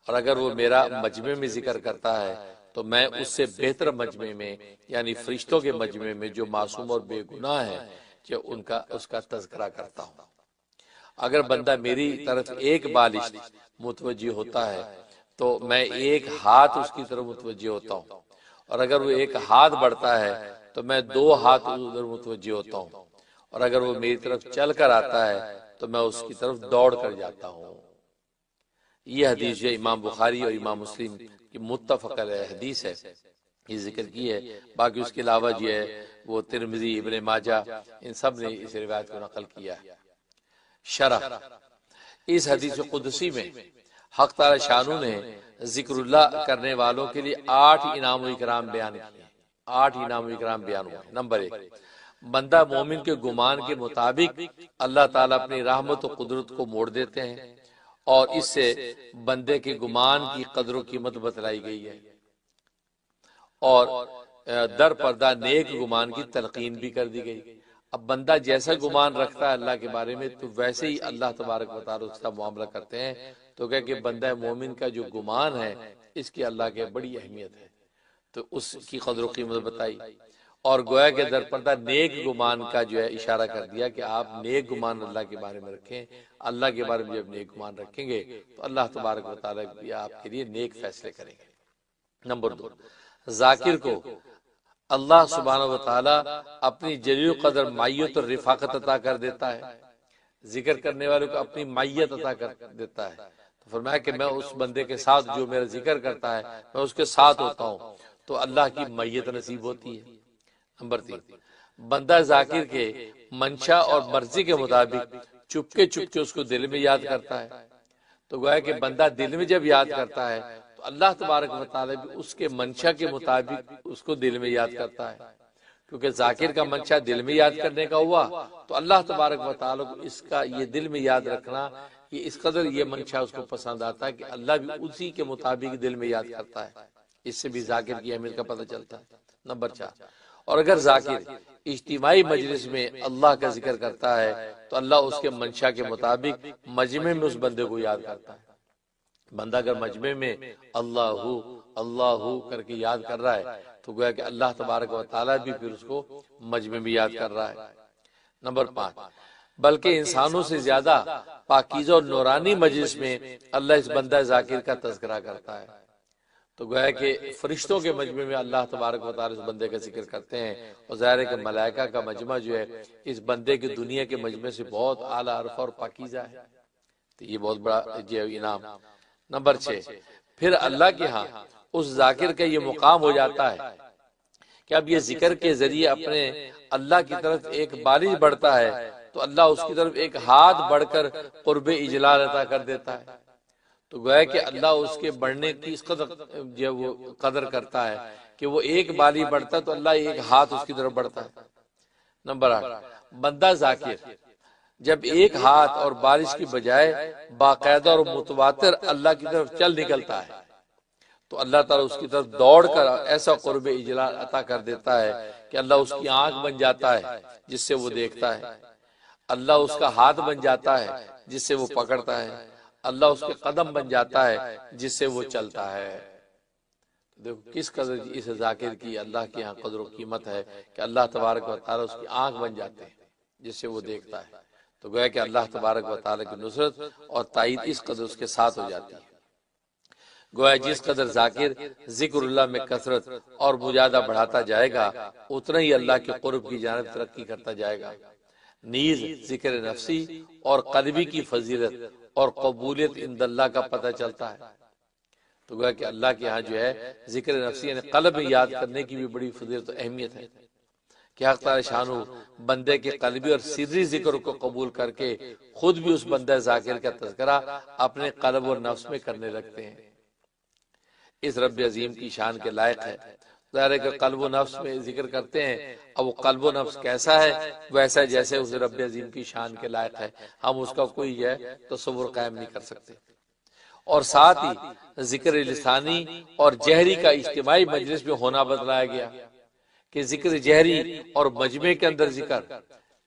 اور اگر وہ میرا مجمع میں ذکر کرتا ہے تو میں اس سے بہتر مجمع میں یعنی فرشتوں کے مجمع میں جو معصوم اور بے گناہ ہیں جو اس کا تذکرہ کرتا ہوں۔ اگر بندہ میری طرف ایک بالش متوجہ ہوتا ہے تو میں ایک ہاتھ اس کی طرف متوجہ ہوتا ہوں، اور اگر وہ ایک ہاتھ بڑھتا ہے تو میں 2 ہاتھ ادھر متوجہ ہوتا ہوں، اور اگر وہ میری طرف چل کر آتا ہے تو میں اس کی طرف دوڑ کر جاتا ہوں۔ یہ حدیث جو امام بخاری اور امام مسلم کی متفق علیہ حدیث ہے، یہ ذکر کی ہے۔ باقی اس کے علاوہ جو ہے وہ ترمذی، ابن ماجہ، ان سب نے اس روایت کو نقل کیا ہے۔ شرح: اس حدیث قدسی میں حق تعالی شانو نے ذکر اللہ کرنے والوں کے لیے 8 انعام و اکرام بیان کیے۔ 8 انعام و اکرام بیان ہوئے۔ نمبر 1، بندہ مومن کے گمان کے مطابق اللہ تعالیٰ اپنی رحمت و قدرت کو موڑ دیتے ہیں، اور اس سے بندے کے گمان کی قدر و قیمت بتلائی گئی ہے، اور در پردہ نیک گمان کی تلقین بھی کر دی گئی۔ اب بندہ جیسا گمان رکھتا ہے اللہ کے بارے میں تو ویسے ہی اللہ تبارک و تعالیٰ اس کا معاملہ کرتے ہیں۔ تو کہ بندہ مومن کا جو گمان ہے اس کی اللہ کے بڑی اہمیت ہے، تو اس کی قدر و قیمت بتائی، اور گویا کہ در پردہ نیک گمان کا جو ہے اشارہ کر دیا کہ آپ نیک گمان اللہ کے بارے میں رکھیں۔ اللہ کے بارے میں جب نیک گمان رکھیں گے تو اللہ تبارک و تعالیٰ بھی آپ کے لیے نیک فیصلے کریں گے۔ نمبر 2، ذاکر کو اللہ سبحانہ و تعالیٰ اپنی جلیل قدر معیت اور رفاقت عطا کر دیتا ہے، ذکر کرنے والوں کو اپنی معیت عطا کر دیتا ہے۔ تو فرمایا کہ میں اس بندے کے ساتھ جو میرا ذکر کرتا ہے میں اس کے ساتھ ہوتا ہوں، تو اللہ کی معیت نصیب ہوتی ہے۔ نمبر 3، بندہ ذاکر کے منشا اور مرضی کے مطابق چپکے چپکے اس کو دل میں یاد کرتا ہے۔ تو گویا کہ بندہ دل میں جب یاد کرتا ہے تو اللہ تبارک و تعالیٰ بھی اس کے منشا کے مطابق اس کو دل میں یاد کرتا ہے، کیونکہ ذاکر کا منشا دل میں یاد کرنے کا ہوا تو اللہ تبارک و تعالیٰ کو اس کا یہ دل میں یاد رکھنا، یہ اس قدر یہ منشا اس کو پسند آتا ہے کہ اللہ بھی اسی کے مطابق دل میں یاد کرتا ہے۔ اس سے بھی ذاکر کی اہمیت کا پتہ چلتا ہے۔ نمبر 4، اور اگر ذاکر اجتماعی مجلس میں اللہ کا ذکر کرتا ہے تو اللہ اس کے منشا کے مطابق مجمع میں اس بندے کو یاد کرتا ہے۔ بندہ اگر مجمع میں اللہ اللہ کر کے یاد کر رہا ہے تو گویا کہ اللہ تبارک و تعالیٰ بھی پھر اس کو مجمع میں یاد کر رہا ہے۔ نمبر 5، بلکہ انسانوں سے زیادہ پاکیزہ اور نورانی مجلس میں اللہ اس بندہ ذاکر کا تذکرہ کرتا ہے۔ تو گویا کہ فرشتوں کے مجمع میں اللہ تبارک و تعالیٰ اس بندے کا ذکر کرتے ہیں، اور ظاہر ہے کہ ملائکہ کا مجمع جو ہے اس بندے کی دنیا کے مجمع سے بہت اعلیٰ عرفہ اور پاکیزہ ہے، تو یہ بہت بڑا انعام۔ نمبر 6، پھر اللہ کے ہاں اس ذاکر کا یہ مقام ہو جاتا ہے کہ اب یہ ذکر کے ذریعے اپنے اللہ کی طرف ایک بالش بڑھتا ہے تو اللہ اس کی طرف ایک ہاتھ بڑھ کر قرب اجلال عطا کر دیتا ہے۔ تو گویا کہ اللہ اس کے بڑھنے کی اس قدر جو وہ قدر کرتا ہے کہ وہ ایک بالی بڑھتا ہے تو اللہ ایک ہاتھ اس کی طرف بڑھتا ہے۔ نمبر 8، بندہ ذاکر جب ایک ہاتھ اور بالش کی بجائے باقاعدہ اور متواتر اللہ کی طرف چل نکلتا ہے تو اللہ تعالیٰ اس کی طرف دوڑ کر ایسا قرب اجلال عطا کر دیتا ہے کہ اللہ اس کی آنکھ بن جاتا ہے جس سے وہ دیکھتا ہے، اللہ اس کا ہاتھ بن جاتا ہے جس سے وہ پکڑتا ہے، اللہ اس کے قدم بن جاتا ہے جس سے وہ چلتا ہے۔ دیکھو کس قدر اس ذاکر کی اللہ کے یہاں قدر و قیمت ہے کہ اللہ تبارک و تعالیٰ اس کی آنکھ بن جاتے ہیں جس سے وہ دیکھتا ہے۔ تو گویا کہ اللہ تبارک و تعالیٰ کی نصرت اور تائید اس قدر اس کے ساتھ ہو جاتی ہے۔ گویا جس قدر ذاکر ذکر اللہ میں کثرت اور مجاہدہ بڑھاتا جائے گا اتنا ہی اللہ کے قرب کی جانب ترقی کرتا جائے گا۔ نیز ذکر نفسی اور قلبی کی فضیلت اور قبولیت عند اللہ کا پتہ چلتا ہے۔ تو گویا کہ اللہ کے ہاں جو ہے ذکر نفسی یعنی قلب میں یاد کرنے کی بھی بڑی فضیلت و اہمیت ہے کہ حق تعالی شانو بندے کے قلبی اور سری ذکر کو قبول کر کے خود بھی اس بندہ ذاکر کا تذکرہ اپنے قلب اور نفس میں کرنے لگتے ہیں۔ اس رب عظیم کی شان کے لائق ہے۔ ظاہر ہے کہ قلب و نفس میں ذکر کرتے ہیں، اب وہ قلب و نفس کیسا ہے ویسا جیسے اس رب عظیم کی شان کے لائق ہے، ہم اس کا کوئی ہے تصور قائم نہیں کر سکتے۔ اور ساتھ ہی ذکر لسانی اور جہری کا اجتماعی مجلس میں ہونا بتلایا گیا کہ ذکر جہری اور مجمع کے اندر ذکر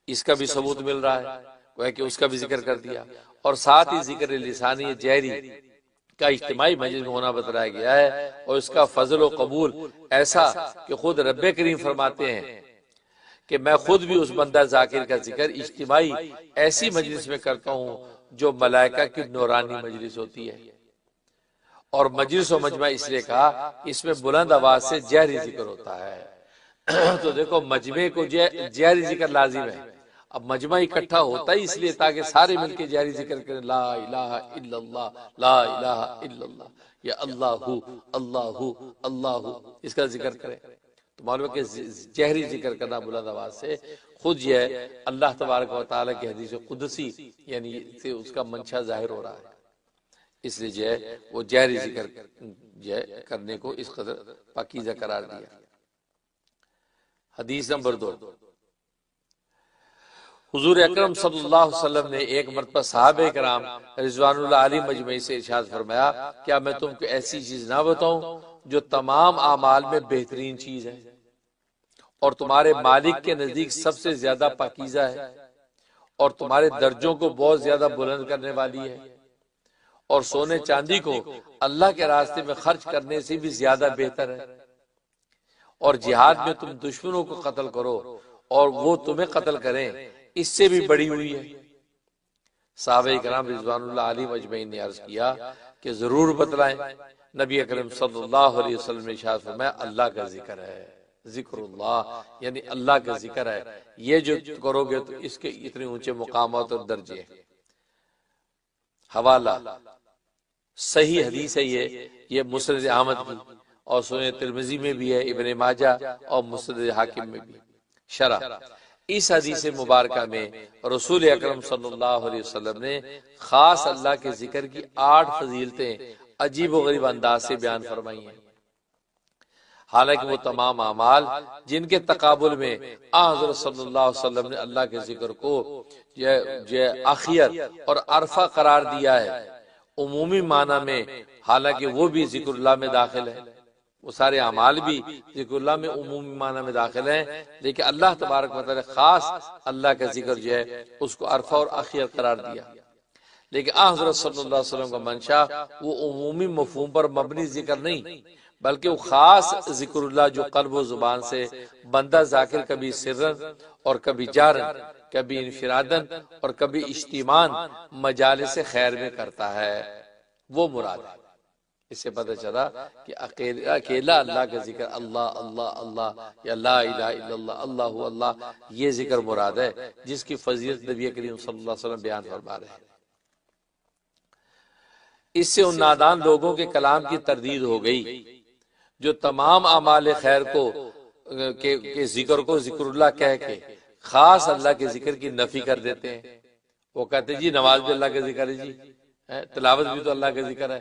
اس کا بھی ثبوت مل رہا ہے، وہ کہ اس کا بھی ذکر کر دیا، اور ساتھ ہی ذکر لسانی جہری کا اجتماعی مجلس میں ہونا بتلایا گیا ہے، اور اس کا فضل و قبول ایسا کہ خود رب کریم فرماتے ہیں کہ میں خود بھی اس بندہ ذاکر کا ذکر اجتماعی ایسی مجلس میں کرتا ہوں جو ملائکہ کی نورانی مجلس ہوتی ہے۔ اور مجلس و مجمع اس لیے کہا اس میں بلند آواز سے جہری ذکر ہوتا ہے۔ تو دیکھو مجمع کو جہری ذکر لازم ہے۔ اب مجمع اکٹھا ہوتا ہی اس لیے تاکہ سارے مل کے جہری ذکر کریں، لا الہ الا اللہ، لا الہ الا اللہ، یا اللہ اللہ اللہ، اس کا ذکر کریں۔ تو معلوم ہے کہ جہری ذکر کرنا بلند آواز سے خود یہ اللہ تبارک و تعالیٰ کی حدیث قدسی یعنی اس کا منشا ظاہر ہو رہا ہے، اس لیے جو ہے وہ جہری ذکر جو ہے کرنے کو اس قدر پاکیزہ قرار دیا۔ حدیث نمبر 2، حضور اکرم صلی اللہ علیہ وسلم نے ایک مرتبہ صحابہ کرام رضوان اللہ علیہ مجمعی سے ارشاد فرمایا، کیا میں تم کو ایسی چیز نہ بتاؤں جو تمام اعمال میں بہترین چیز ہے اور تمہارے مالک کے نزدیک سب سے زیادہ پاکیزہ ہے اور تمہارے درجوں کو بہت زیادہ بلند کرنے والی ہے، اور سونے چاندی کو اللہ کے راستے میں خرچ کرنے سے بھی زیادہ بہتر ہے، اور جہاد میں تم دشمنوں کو قتل کرو اور وہ تمہیں قتل کریں، اس سے بھی بڑی ہوئی ہے۔ صحابہ کرام رضوان اللہ علیہ مجمعین نے عرض کیا کہ ضرور بتلائیں۔ نبی اکرم صلی اللہ علیہ وسلم نے ارشاد فرمایا، اللہ کا ذکر ہے، ذکر اللہ یعنی اللہ کا ذکر ہے، یہ جو کرو گے تو اس کے اتنے اونچے مقامات اور درجے ہیں۔ حوالہ صحیح حدیث ہے، یہ مسند احمد کی اور سنن ترمذی میں بھی ہے، ابن ماجہ اور مسند حاکم میں بھی۔ شرح اس حدیث مبارکہ میں رسول اکرم صلی اللہ علیہ وسلم نے خاص اللہ کے ذکر کی 8 فضیلتیں عجیب و غریب انداز سے بیان فرمائی ہیں، حالانکہ وہ تمام اعمال جن کے تقابل میں حضرت صلی اللہ علیہ وسلم نے اللہ کے ذکر کو اخیر اور عرفہ قرار دیا ہے، عمومی معنی میں، حالانکہ وہ بھی ذکر اللہ میں داخل ہے، وہ سارے اعمال بھی ذکر اللہ میں عمومی معنی میں داخل ہیں، لیکن اللہ تبارک و تعالی خاص اللہ کا ذکر جو ہے اس کو عرفہ اور اخیر قرار دیا۔ لیکن حضرت صلی اللہ علیہ وسلم کا منشا وہ عمومی مفہوم پر مبنی ذکر نہیں، بلکہ وہ خاص ذکر اللہ جو قلب و زبان سے بندہ ذاکر کبھی سرن اور کبھی جارن، کبھی انفرادن اور کبھی اجتماعاً مجالس خیر میں کرتا ہے، وہ مراد ہے۔ اس سے پتہ چلا کہ اکیلا اللہ کا ذکر اللہ اللہ اللہ یا لا الہ الا اللہ اللہ اللہ، یہ ذکر مراد ہے جس کی فضیلت نبی کریم صلی اللہ علیہ وسلم بیان فرما رہے ہیں۔ اس سے ان نادان لوگوں کے کلام کی تردید ہو گئی جو تمام اعمال خیر کو کے ذکر کو ذکر اللہ کہہ کے خاص اللہ کے ذکر کی نفی کر دیتے ہیں۔ وہ کہتے ہیں جی نماز بھی اللہ کا ذکر ہے، جی تلاوت بھی تو اللہ کا ذکر ہے،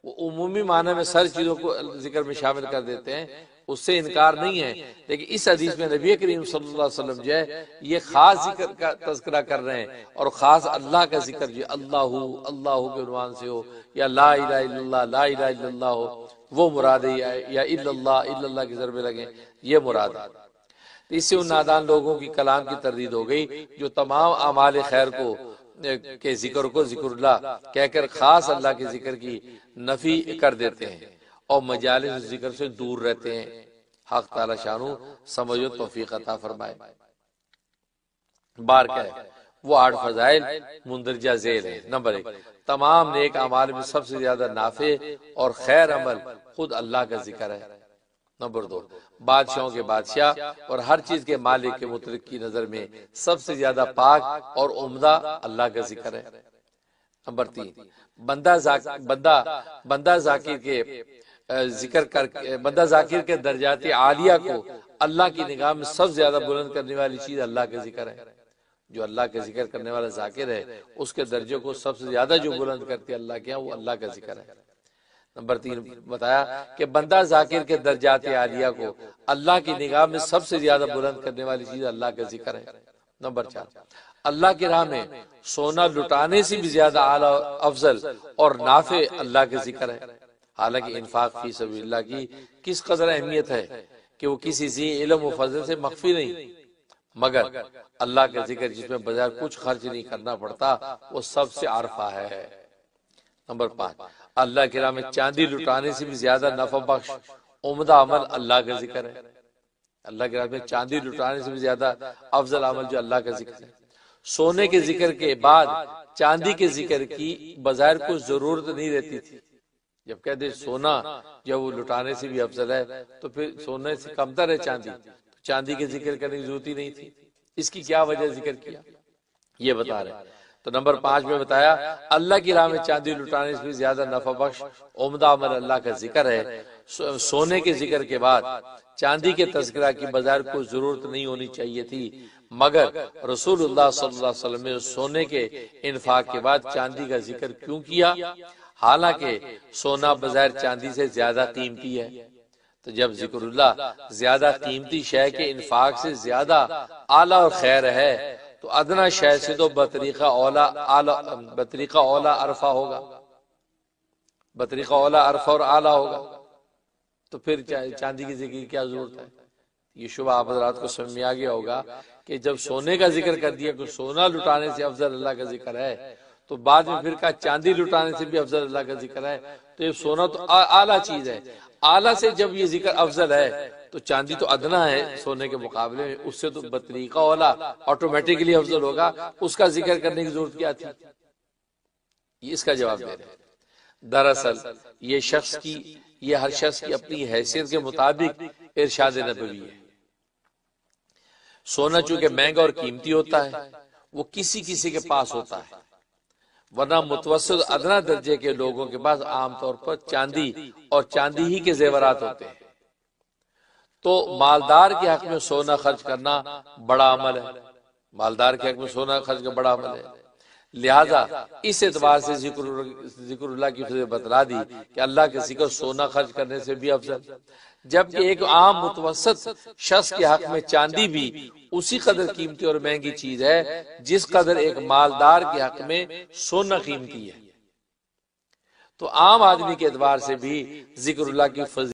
وہ عمومی معنی میں ساری چیزوں کو ذکر میں شامل کر دیتے ہیں، اس سے انکار نہیں ہے، لیکن اس حدیث میں نبی کریم صلی اللہ علیہ وسلم جو ہے یہ خاص ذکر کا تذکرہ کر رہے ہیں، اور خاص اللہ کا ذکر جو اللہ اللہ کے عنوان سے ہو یا لا الہ الا اللہ لا الہ الا اللہ ہو، وہ مراد ہے، یا الا اللہ کی ضربے لگیں، یہ مراد ہے۔ اس سے ان نادان لوگوں کی کلام کی تردید ہو گئی جو تمام اعمال خیر کو کے ذکر کو ذکر اللہ کہہ کر خاص اللہ کے ذکر کی نفی کر دیتے ہیں اور مجالس ذکر سے دور رہتے ہیں۔ حق تعالی شانو سمجھ و توفیق عطا فرمائے۔ بار کہ وہ 8 فضائل مندرجہ ذیل ہیں۔ نمبر 1، تمام نیک اعمال میں سب سے زیادہ نافع اور خیر عمل خود اللہ کا ذکر ہے۔ نمبر 2، بادشاہوں کے بادشاہ اور ہر چیز کے مالک کے مطلق کی نظر میں سب سے زیادہ پاک اور عمدہ اللہ کا ذکر ہے۔ نمبر 3، بندہ ذاکر کے ذکر کر بندہ ذاکر کے درجات عالیہ کو اللہ کی نگاہ میں سب سے زیادہ بلند کرنے والی چیز اللہ کا ذکر ہے۔ جو اللہ کا ذکر کرنے والا ذاکر ہے اس کے درجے کو سب سے زیادہ جو بلند کرتی ہے اللہ کے ہاں وہ اللہ کا ذکر ہے۔ نمبر 3 بتایا کہ بندہ ذاکر کے درجات عالیہ کو اللہ کی نگاہ میں سب سے زیادہ بلند کرنے والی چیز اللہ کا ذکر ہے۔ نمبر 4، اللہ کی راہ میں سونا لٹانے سے بھی زیادہ اعلیٰ افضل اور نافع اللہ کا ذکر ہے۔ حالانکہ انفاق فی سبیل اللہ کی کس قدر اہمیت ہے کہ وہ کسی ذی علم و فضل سے مخفی نہیں، مگر اللہ کا ذکر جس میں بغیر کچھ خرچ نہیں کرنا پڑتا وہ سب سے عارفہ ہے۔ نمبر 5، اللہ کی راہ میں چاندی لٹانے سے بھی زیادہ نفع بخش عمدہ عمل اللہ کا ذکر ہے۔ اللہ کی راہ میں چاندی لٹانے سے بھی زیادہ افضل عمل جو اللہ کا ذکر ہے۔ سونے کے ذکر کے بعد چاندی کے ذکر کی بظاہر کوئی ضرورت نہیں رہتی تھی۔ جب کہتے سونا جب وہ لٹانے سے بھی افضل ہے تو پھر سونے سے کمتر ہے چاندی، تو چاندی کے ذکر کرنے کی ضرورت ہی نہیں تھی۔ اس کی کیا وجہ ذکر کیا یہ بتا رہے ہیں۔ تو نمبر 5 میں بتایا اللہ کی راہ میں چاندی لٹانے سے بھی زیادہ نفع بخش عمدہ عمل اللہ کا ذکر ہے۔ سونے کے ذکر کے بعد چاندی کے تذکرہ کی بظاہر کوئی ضرورت نہیں ہونی چاہیے تھی، مگر رسول اللہ صلی اللہ علیہ وسلم نے سونے کے انفاق کے بعد چاندی کا ذکر کیوں کیا؟ حالانکہ سونا بظاہر چاندی سے زیادہ قیمتی ہے، تو جب ذکر اللہ زیادہ قیمتی شے کے انفاق سے زیادہ اعلیٰ اور خیر ہے تو ادنا شے سے تو بطریقہ اولا عرفہ ہوگا، بطریقہ اولا عرفہ اور اعلیٰ ہوگا، تو پھر چاندی کی ذکر کی کیا ضرورت ہے؟ یہ شبہ آپ حضرات کو سمجھ میں آ گیا ہوگا کہ جب سونے کا ذکر کر دیا کہ سونا لٹانے سے افضل اللہ کا ذکر ہے، تو بعد میں پھر کہا چاندی لٹانے سے بھی افضل اللہ کا ذکر ہے، تو یہ سونا تو اعلیٰ چیز ہے، اعلیٰ سے جب یہ ذکر افضل ہے تو چاندی تو ادنا ہے سونے کے مقابلے میں، اس سے تو بطریقہ اولا آٹومیٹکلی افضل ہوگا، اس کا ذکر کرنے کی ضرورت کیا تھی؟ یہ اس کا جواب دے رہے ہیں۔ دراصل یہ ہر شخص کی اپنی حیثیت کے مطابق ارشاد نبوی ہے۔ سونا چونکہ مہنگا اور قیمتی ہوتا ہے وہ کسی کے پاس ہوتا ہے، ورنہ متوسط ادنا درجے کے لوگوں کے پاس عام طور پر چاندی اور چاندی ہی کے زیورات ہوتے ہیں۔ تو مالدار کے حق میں سونا خرچ کرنا بڑا عمل ہے، مالدار کے حق میں سونا خرچ کرنا بڑا عمل ہے، لہذا اس اعتبار سے ذکر اللہ کی فضیلت بتلا دی کہ اللہ کے ذکر سونا خرچ کرنے سے بھی افضل، جبکہ ایک عام متوسط شخص کے حق میں چاندی بھی اسی قدر قیمتی اور مہنگی چیز ہے جس قدر ایک مالدار کے حق میں سونا قیمتی ہے۔ تو عام آدمی کے اعتبار سے بھی ذکر اللہ کی فضیلت